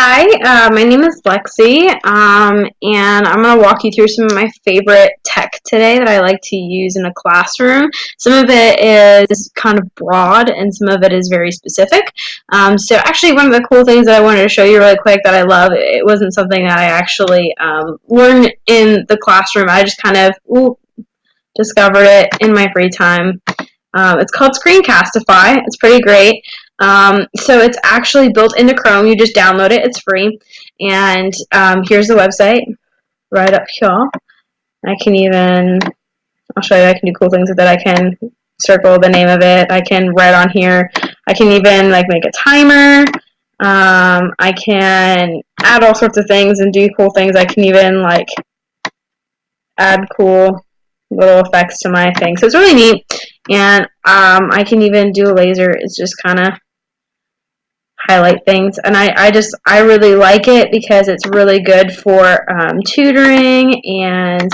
Hi, my name is Lexi, and I'm going to walk you through some of my favorite tech today that I like to use in a classroom. Some of it is kind of broad, and some of it is very specific. So actually, one of the cool things that I wanted to show you really quick that I love, it wasn't something that I actually learned in the classroom. I just kind of discovered it in my free time. It's called Screencastify. It's pretty great. So it's actually built into Chrome. You just download it. It's free. And here's the website right up here. I'll show you, I can do cool things with it. I can circle the name of it. I can write on here. I can even make a timer. I can add all sorts of things and do cool things. I can even add cool little effects to my thing. So it's really neat. And I can even do a laser. It's just kind of highlight things, and I really like it because it's really good for tutoring and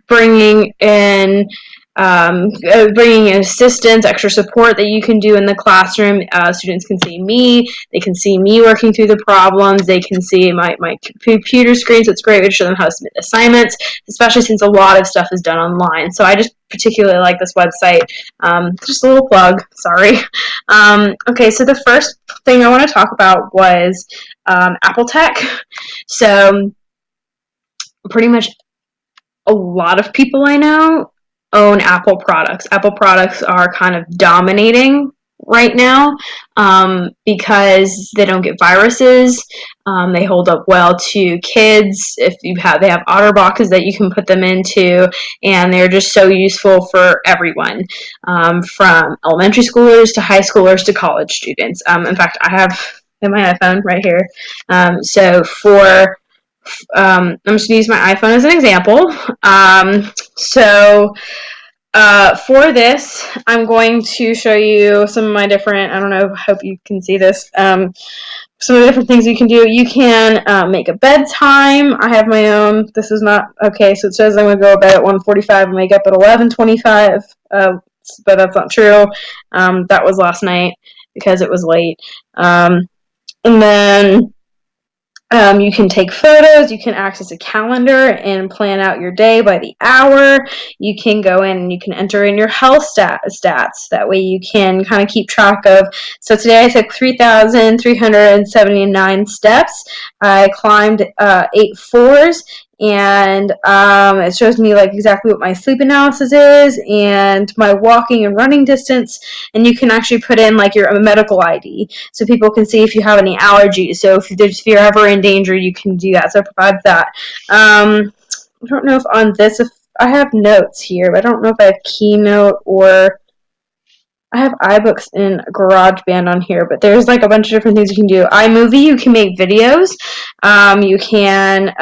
bringing in bringing in assistance, extra support that you can do in the classroom. Students can see me. They can see me working through the problems. They can see my computer screen, so it's great to show them how to submit assignments, especially since a lot of stuff is done online. So I just particularly like this website. Just a little plug, sorry. Okay, so the first thing I want to talk about was Apple Tech. So pretty much a lot of people I know own Apple products. Apple products are kind of dominating right now because they don't get viruses. They hold up well to kids. They have OtterBoxes that you can put them into, and they're just so useful for everyone, from elementary schoolers to high schoolers to college students. In fact, I have my iPhone right here. I'm just going to use my iPhone as an example. For this, I'm going to show you some of my different, I don't know, I hope you can see this, some of the different things you can do. You can make a bedtime. I have my own. This is not, okay, so it says I'm going to go to bed at 1:45 and wake up at 11:25, but that's not true. That was last night because it was late. And then you can take photos, you can access a calendar and plan out your day by the hour. You can go in and you can enter in your health stats. That way you can kind of keep track of. So today I took 3,379 steps. I climbed 8 floors, and it shows me exactly what my sleep analysis is and my walking and running distance. And you can actually put in your medical ID, so people can see if you have any allergies. So if you're ever in danger, you can do that. So it provides that. I don't know if on this, if I have notes here, but I don't know if I have Keynote or I have iBooks and GarageBand on here, but there's a bunch of different things you can do. iMovie, you can make videos. You can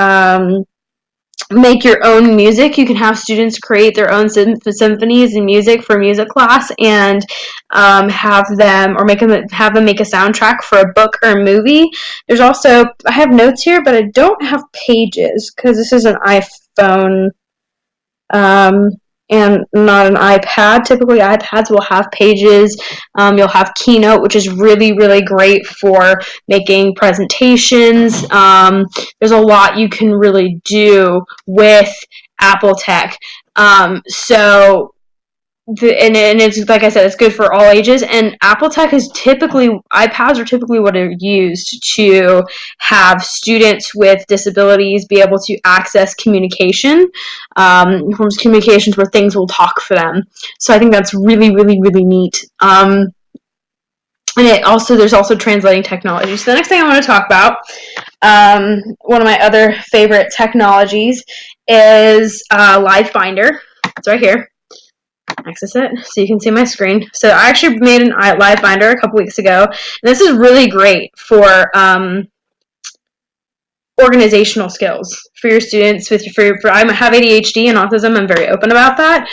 make your own music. You can have students create their own symphonies and music for music class, and have them make a soundtrack for a book or a movie. There's also, I have notes here, but I don't have pages because this is an iPhone and not an iPad. Typically iPads will have pages. You'll have Keynote, which is really, really great for making presentations. There's a lot you can really do with Apple Tech. And it's, like I said, it's good for all ages. And Apple Tech is iPads are typically what are used to have students with disabilities be able to access communication, forms of communications where things will talk for them. So I think that's really, really, really neat. And there's also translating technology. So the next thing I want to talk about, one of my other favorite technologies is LiveBinder. It's right here. Access it so you can see my screen. So I actually made an LiveBinder a couple weeks ago, and this is really great for organizational skills for your students. I have ADHD and autism. I'm very open about that,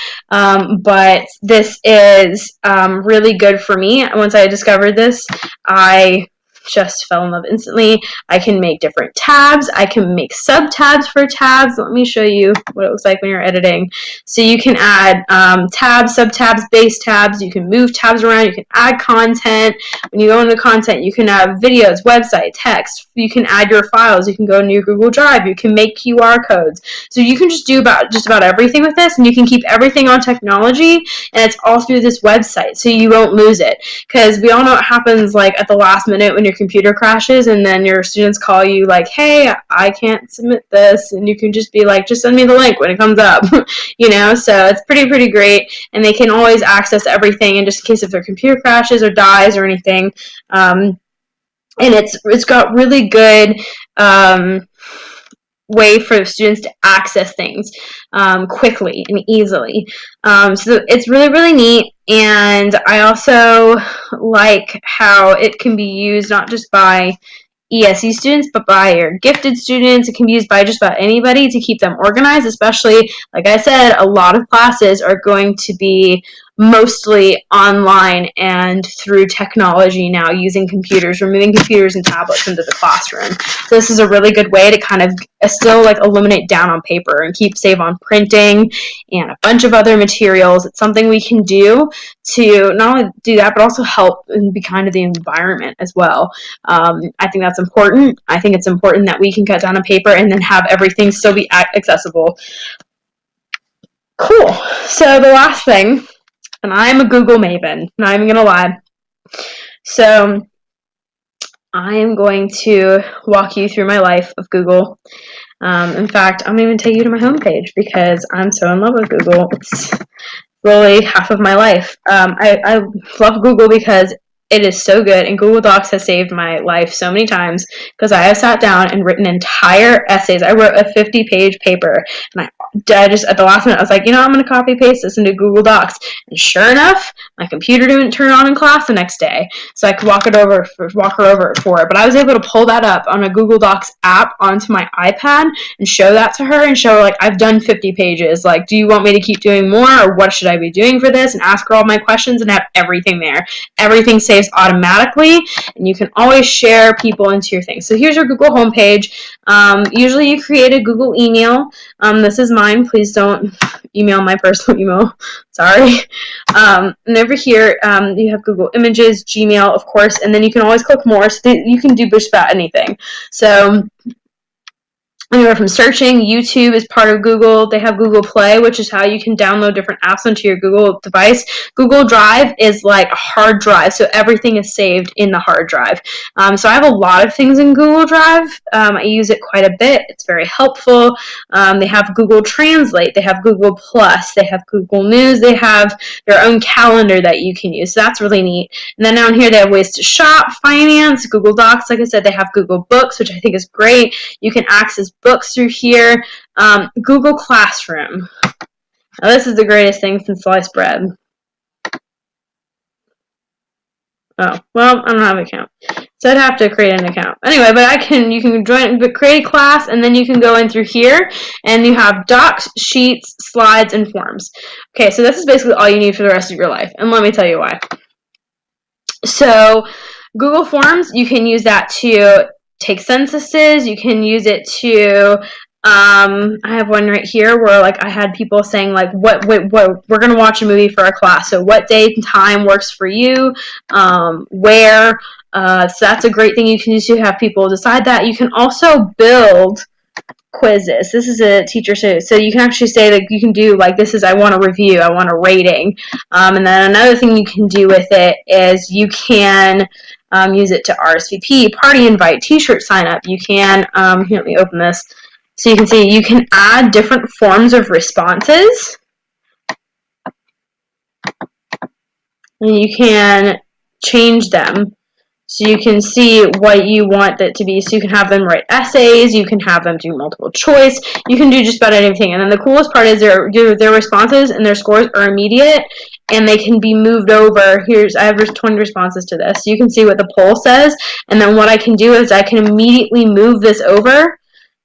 but this is really good for me. Once I discovered this, I just fell in love instantly. I can make different tabs. I can make sub-tabs for tabs. Let me show you what it looks like when you're editing. So you can add tabs, sub-tabs, base tabs. You can move tabs around. You can add content. When you go into content, you can have videos, website, text. You can add your files. You can go into your Google Drive. You can make QR codes. So you can just do just about everything with this, and you can keep everything on technology, and it's all through this website, so you won't lose it. Because we all know what happens like at the last minute when your computer crashes, and then your students call you like, hey, I can't submit this, and you can just be like, just send me the link when it comes up. You know, so it's pretty great, and they can always access everything, and just in case if their computer crashes or dies or anything, and it's got really good way for students to access things quickly and easily. So it's really neat, and I also like how it can be used not just by ESE students, but by your gifted students. It can be used by just about anybody to keep them organized, especially, like I said, a lot of classes are going to be mostly online and through technology now, using computers, removing computers and tablets into the classroom. So this is a really good way to kind of still like eliminate down on paper and keep save on printing and a bunch of other materials. It's something we can do to not only do that, but also help and be kind of the environment as well. I think that's important. I think it's important that we can cut down on paper and then have everything still be accessible. Cool. So the last thing, and I'm a Google maven, not even gonna lie. So I am going to walk you through my life of Google. In fact, I'm going to even take you to my homepage because I'm so in love with Google. It's really half of my life. I love Google because it is so good, and Google Docs has saved my life so many times because I have sat down and written entire essays. I wrote a 50-page paper, and I just, at the last minute, I was like, you know, I'm going to copy paste this into Google Docs. And sure enough, my computer didn't turn on in class the next day, so I could walk her over for it. But I was able to pull that up on a Google Docs app onto my iPad and show that to her and show her, like, I've done 50 pages. Like, do you want me to keep doing more, or what should I be doing for this? And ask her all my questions and have everything there. Everything saves automatically, and you can always share people into your thing. So here's your Google homepage. Usually you create a Google email. This is mine. Please don't email my personal email. Sorry. And over here, you have Google Images, Gmail, of course, and then you can always click more, so that you can do just about anything. So anywhere from searching, YouTube is part of Google. They have Google Play, which is how you can download different apps onto your Google device. Google Drive is like a hard drive, so everything is saved in the hard drive. So I have a lot of things in Google Drive. I use it quite a bit. It's very helpful. They have Google Translate. They have Google Plus. They have Google News. They have their own calendar that you can use. So that's really neat. And then down here, they have ways to shop, finance, Google Docs. Like I said, they have Google Books, which I think is great. You can access books through here. Google Classroom. Now this is the greatest thing since sliced bread. Oh, well, I don't have an account, so I'd have to create an account. Anyway, but you can join, but create a class, and then you can go in through here, and you have docs, sheets, slides, and forms. Okay, so this is basically all you need for the rest of your life, and let me tell you why. So Google Forms, you can use that to take censuses. You can use it to I have one right here where like I had people saying like what we're gonna watch a movie for our class, so what date and time works for you, where, so that's a great thing you can use to have people decide that. You can also build quizzes. This is a teacher, so you can actually say that you can do like, this is, I want a review, I want a rating, and then another thing you can do with it is you can use it to RSVP, party invite, t-shirt sign up. You can here, let me open this so you can see you can add different forms of responses, and you can change them. So you can see what you want it to be. So you can have them write essays, you can have them do multiple choice, you can do just about anything. And then the coolest part is their responses and their scores are immediate, and they can be moved over. I have 20 responses to this. So you can see what the poll says, and then what I can do is I can immediately move this over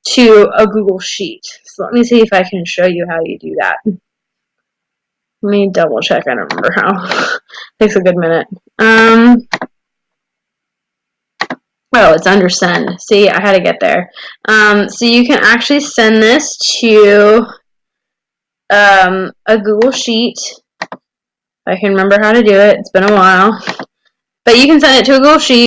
to a Google Sheet. So let me see if I can show you how you do that. Let me double check. I don't remember how. Takes a good minute. Oh, it's under send. See, I had to get there. So you can actually send this to a Google Sheet. I can remember how to do it. It's been a while. But you can send it to a Google Sheet.